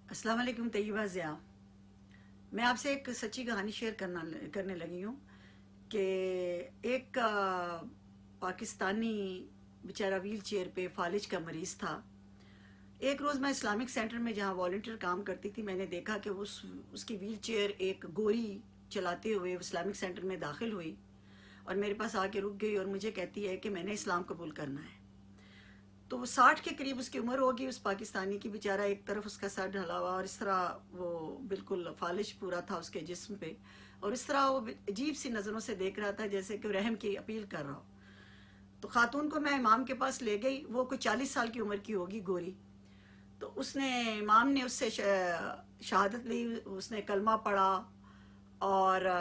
अस्सलाम वालेकुम तैयबा ज़िया। मैं आपसे एक सच्ची कहानी शेयर करने लगी हूँ कि एक पाकिस्तानी बेचारा व्हील चेयर पे फालिज का मरीज़ था। एक रोज़ मैं इस्लामिक सेंटर में जहाँ वॉलंटियर काम करती थी, मैंने देखा कि उसकी व्हील चेयर एक गोरी चलाते हुए इस्लामिक सेंटर में दाखिल हुई और मेरे पास आके रुक गई और मुझे कहती है कि मैंने इस्लाम कबूल करना है। तो वो 60 के करीब उसकी उम्र होगी उस पाकिस्तानी की। बेचारा एक तरफ उसका सर ढला हुआ और इस तरह वो बिल्कुल फालिज पूरा था उसके जिस्म पे, और इस तरह वो अजीब सी नज़रों से देख रहा था जैसे कि रहम की अपील कर रहा हो। तो खातून को मैं इमाम के पास ले गई। वो कोई 40 साल की उम्र की होगी, गोरी। तो उसने इमाम ने उससे शहादत ली, उसने कलमा पढ़ा और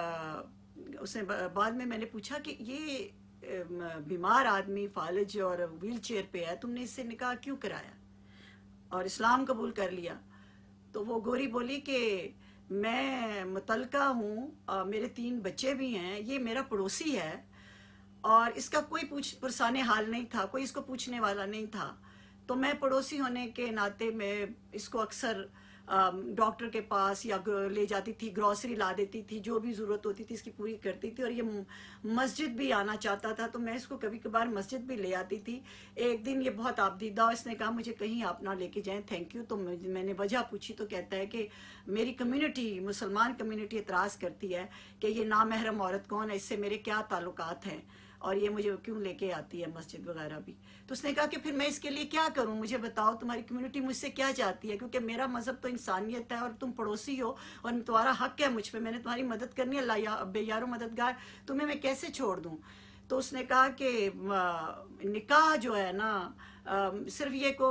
उसने बाद में मैंने पूछा कि ये बीमार आदमी फालिज और व्हील चेयर पे है, तुमने इससे निकाह क्यों कराया और इस्लाम कबूल कर लिया? तो वो गोरी बोली कि मैं मुतलका हूँ, मेरे 3 बच्चे भी हैं, ये मेरा पड़ोसी है और इसका कोई पुरसाने हाल नहीं था, कोई इसको पूछने वाला नहीं था। तो मैं पड़ोसी होने के नाते मैं इसको अक्सर डॉक्टर के पास या ले जाती थी, ग्रॉसरी ला देती थी, जो भी ज़रूरत होती थी इसकी पूरी करती थी। और ये मस्जिद भी आना चाहता था तो मैं इसको कभी कभार मस्जिद भी ले आती थी। एक दिन ये बहुत आबदीदा, इसने कहा मुझे कहीं आप ना लेके जाएं, थैंक यू। तो मैंने वजह पूछी तो कहता है कि मेरी कम्युनिटी, मुसलमान कम्युनिटी एतराज़ करती है कि ये नामहरम औरत कौन है, इससे मेरे क्या ताल्लुकात हैं और ये मुझे क्यों लेके आती है मस्जिद वगैरह भी। तो उसने कहा कि फिर मैं इसके लिए क्या करूं, मुझे बताओ तुम्हारी कम्युनिटी मुझसे क्या चाहती है, क्योंकि मेरा मज़हब तो इंसानियत है और तुम पड़ोसी हो और तुम्हारा हक है मुझ पे, मैंने तुम्हारी मदद करनी है, अल्लाह बेयारो मददगार, तुम्हें मैं कैसे छोड़ दूं। तो उसने कहा कि निकाह जो है ना, सिर्फ ये को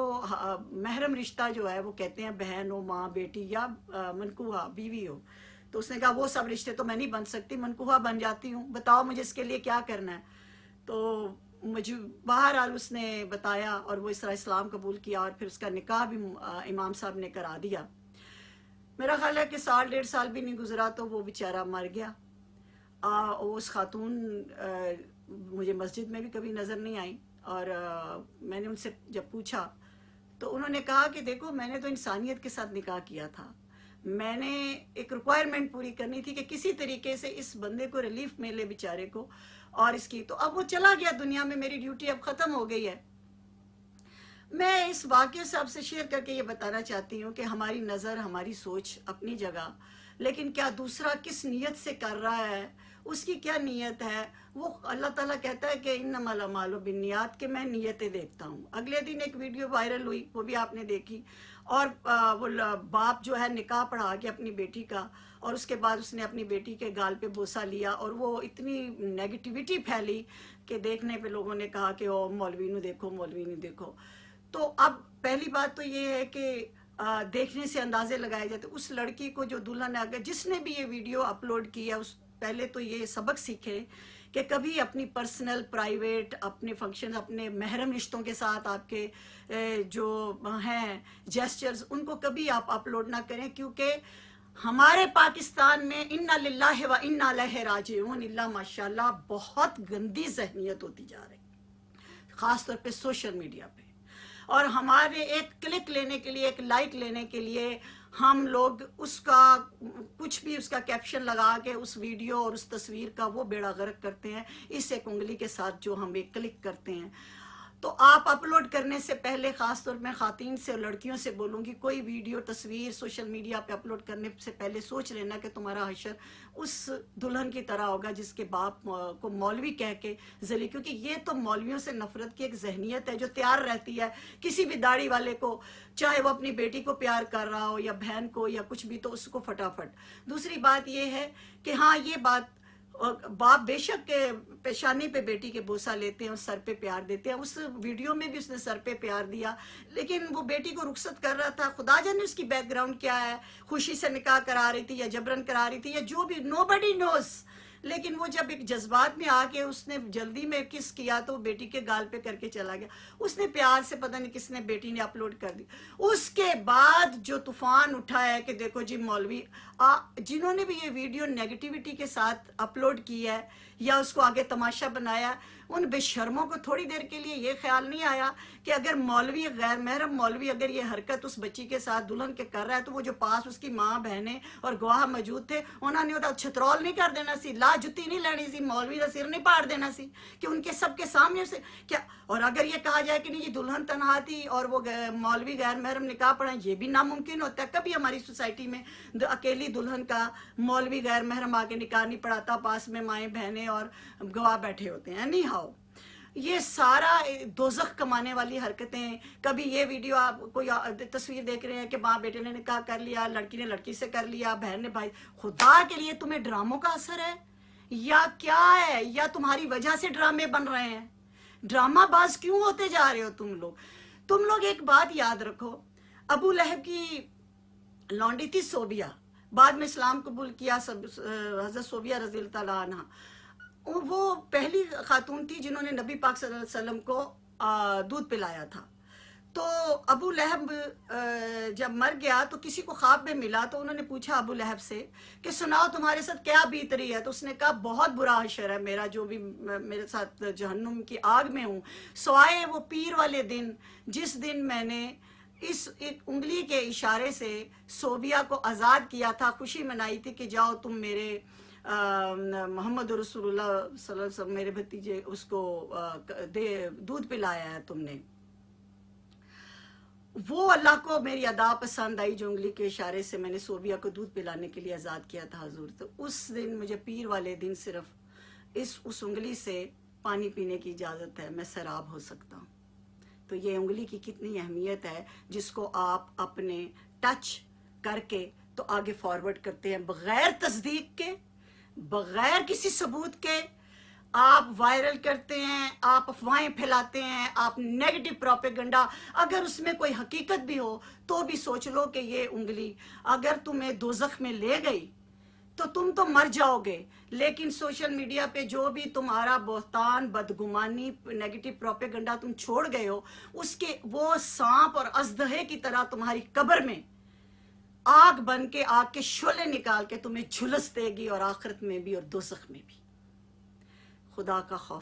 महरम रिश्ता जो है वो कहते हैं बहन हो, माँ बेटी या मनकूहा बीवी हो। तो उसने कहा वो सब रिश्ते तो मैं नहीं बन सकती, मनकूहा बन जाती हूँ, बताओ मुझे इसके लिए क्या करना है। तो मुझे बहरहाल उसने बताया और वो इस तरह इस्लाम कबूल किया और फिर उसका निकाह भी इमाम साहब ने करा दिया। मेरा ख्याल है कि 1.5 साल भी नहीं गुजरा तो वो बेचारा मर गया। उस खातून मुझे मस्जिद में भी कभी नज़र नहीं आई और मैंने उनसे जब पूछा तो उन्होंने कहा कि देखो मैंने तो इंसानियत के साथ निकाह किया था, मैंने एक रिक्वायरमेंट पूरी करनी थी कि किसी तरीके से इस बंदे को रिलीफ मिले बेचारे को, और इसकी तो अब वो चला गया दुनिया में, मेरी ड्यूटी अब ख़त्म हो गई है। मैं इस वाक़ये से आपसे शेयर करके ये बताना चाहती हूँ कि हमारी नज़र, हमारी सोच अपनी जगह, लेकिन क्या दूसरा किस नीयत से कर रहा है, उसकी क्या नीयत है, वो अल्लाह ताला कहता है कि इन्नमल अमालु बिन्नियात, के मैं नीयतें देखता हूँ। अगले दिन एक वीडियो वायरल हुई, वो भी आपने देखी, और वो बाप जो है निकाह पढ़ा के अपनी बेटी का, और उसके बाद उसने अपनी बेटी के गाल पे बोसा लिया और वो इतनी नेगेटिविटी फैली कि देखने पे लोगों ने कहा कि ओ मौलवी नू देखो, मौलवी नू देखो। तो अब पहली बात तो ये है कि देखने से अंदाजे लगाए जाते। उस लड़की को जो दुल्हन है, जिसने भी ये वीडियो अपलोड किया, उस पहले तो ये सबक सीखे कि कभी अपनी पर्सनल प्राइवेट अपने फंक्शन, अपने महरम रिश्तों के साथ आपके जो हैं जेस्चर्स, उनको कभी आप अपलोड ना करें, क्योंकि हमारे पाकिस्तान में इन्ना लिल्लाहि व इन्ना इलैहि राजिऊन, इल्ला माशाल्लाह बहुत गंदी जहनियत होती जा रही, ख़ास तौर पे सोशल मीडिया पे। और हमारे एक क्लिक लेने के लिए, एक लाइक लेने के लिए हम लोग उसका कुछ भी उसका कैप्शन लगा के उस वीडियो और उस तस्वीर का वो बेड़ा गर्क करते हैं, इस एक उंगली के साथ जो हम एक क्लिक करते हैं। तो आप अपलोड करने से पहले, ख़ास तौर में ख़ातीन से और लड़कियों से बोलूँगी, कोई वीडियो तस्वीर सोशल मीडिया पे अपलोड करने से पहले सोच लेना कि तुम्हारा हशर उस दुल्हन की तरह होगा जिसके बाप को मौलवी कह के जली, क्योंकि ये तो मौलवियों से नफरत की एक जहनीत है जो तैयार रहती है किसी भी दाढ़ी वाले को, चाहे वो अपनी बेटी को प्यार कर रहा हो या बहन को या कुछ भी, तो उसको फटाफट। दूसरी बात ये है कि हाँ, ये बात बाप बेशक के पेशानी पे बेटी के बोसा लेते हैं और सर पे प्यार देते हैं, उस वीडियो में भी उसने सर पे प्यार दिया, लेकिन वो बेटी को रुखसत कर रहा था। खुदा जाने उसकी बैकग्राउंड क्या है, खुशी से निकाह करा रही थी या जबरन करा रही थी या जो भी, नोबडी नोज। لیکن وہ جب ایک جذبات میں آ کے اس نے جلدی میں کس کیا تو بیٹی کے گال پہ کر کے چلا گیا. اس نے پیار سے پتہ نہیں کس نے بیٹی نے اپلوڈ کر دی. اس کے بعد جو طوفان اٹھا ہے کہ دیکھو جی مولوی جنہوں نے بھی یہ ویڈیو نیگیٹیوٹی کے ساتھ اپلوڈ کی ہے یا اس کو آگے تماشا بنایا, ان بے شرموں کو تھوڑی دیر کے لیے یہ خیال نہیں آیا کہ اگر مولوی غیر محرم مولوی اگر یہ حرکت اس بچی کے ساتھ دلہن کے کر رہا ہے تو وہ جو پاس اس کی ماں بہنیں اور گواہ موجود تھے انہوں نے وہ چھترول نہیں کر دینا سی, لا جتی نہیں لینی سی, مولوی کا سر نہیں پاڑ دینا سی کہ ان کے سب کے سامنے سے کیا. اور اگر یہ کہا جائے کہ نہیں یہ دلہن تنہا تھی اور وہ مولوی غیر محرم نکاح پڑھا, یہ بھی ناممکن ہوتا ہے. کبھی ہماری سوسائٹی میں اکیلی دلہن کا مولوی غیر محرم آ کے نکاح نہیں پڑھاتا, پاس میں مائیں بہنیں اور گواہ بیٹھے ہوتے ہیں. نہیں ہاؤ, یہ سارا دوزخ کمانے والی حرکتیں. کبھی یہ ویڈیو آپ کوئی تصویر دیکھ رہے ہیں کہ ماں بیٹے نے نکاح کر لیا, لڑکی نے لڑکی سے کر لیا, بہن نے بھائی. خدا کے لیے تمہیں ڈراموں کا اثر ہے یا کیا ہے, یا تمہاری وجہ سے ڈرامے بن رہے ہیں؟ ڈرامہ باز کیوں ہوتے جا رہے ہو تم لوگ؟ تم لوگ ایک بات یاد رکھو, ابو لہب کی لونڈی تھی صوبیہ, بعد میں اسلام قبول کیا حضرت صوبیہ رضی اللہ تعالیٰ عنہ. وہ پہلی خاتون تھی جنہوں نے نبی پاک صلی اللہ علیہ وسلم کو دودھ پلایا تھا. تو ابو لہب جب مر گیا تو کسی کو خواب میں ملا تو انہوں نے پوچھا ابو لہب سے کہ سناؤ تمہارے ساتھ کیا بیت رہی ہے. تو اس نے کہا بہت برا حشر ہے میرا, جو بھی میرے ساتھ جہنم کی آگ میں ہوں, سوائے وہ پیر والے دن جس دن میں نے اس ایک انگلی کے اشارے سے صوبیہ کو آزاد کیا تھا, خوشی منائی تھی کہ جاؤ تم میرے محمد رسول اللہ صلی اللہ علیہ وسلم میرے بھتیجے اس کو دودھ پلایا ہے تم نے. وہ اللہ کو میری ادا پسند آئی جو انگلی کے اشارے سے میں نے صوبیہ کو دودھ پلانے کے لیے آزاد کیا تھا حضور. تو اس دن مجھے پیر والے دن صرف اس انگلی سے پانی پینے کی اجازت ہے, میں سیراب ہو سکتا ہوں. تو یہ انگلی کی کتنی اہمیت ہے جس کو آپ اپنے ٹچ کر کے تو آگے فارورڈ کرتے ہیں بغیر تصدیق کے, بغیر کسی ثبوت کے آپ وائرل کرتے ہیں, آپ افواہیں پھیلاتے ہیں, آپ نیگیٹو پروپیگنڈا. اگر اس میں کوئی حقیقت بھی ہو تو بھی سوچ لو کہ یہ انگلی اگر تمہیں دوزخ میں لے گئی تو تم تو مر جاؤ گے. لیکن سوشل میڈیا پہ جو بھی تمہارا بہتان, بدگمانی, نیگیٹو پروپیگنڈا تم چھوڑ گئے ہو, اس کے وہ سانپ اور اژدہے کی طرح تمہاری قبر میں آگ بن کے آگ کے شعلے نکال کے تمہیں جھلس دے گی, اور آخرت میں بھی اور دوزخ میں بھی. خدا کا خوف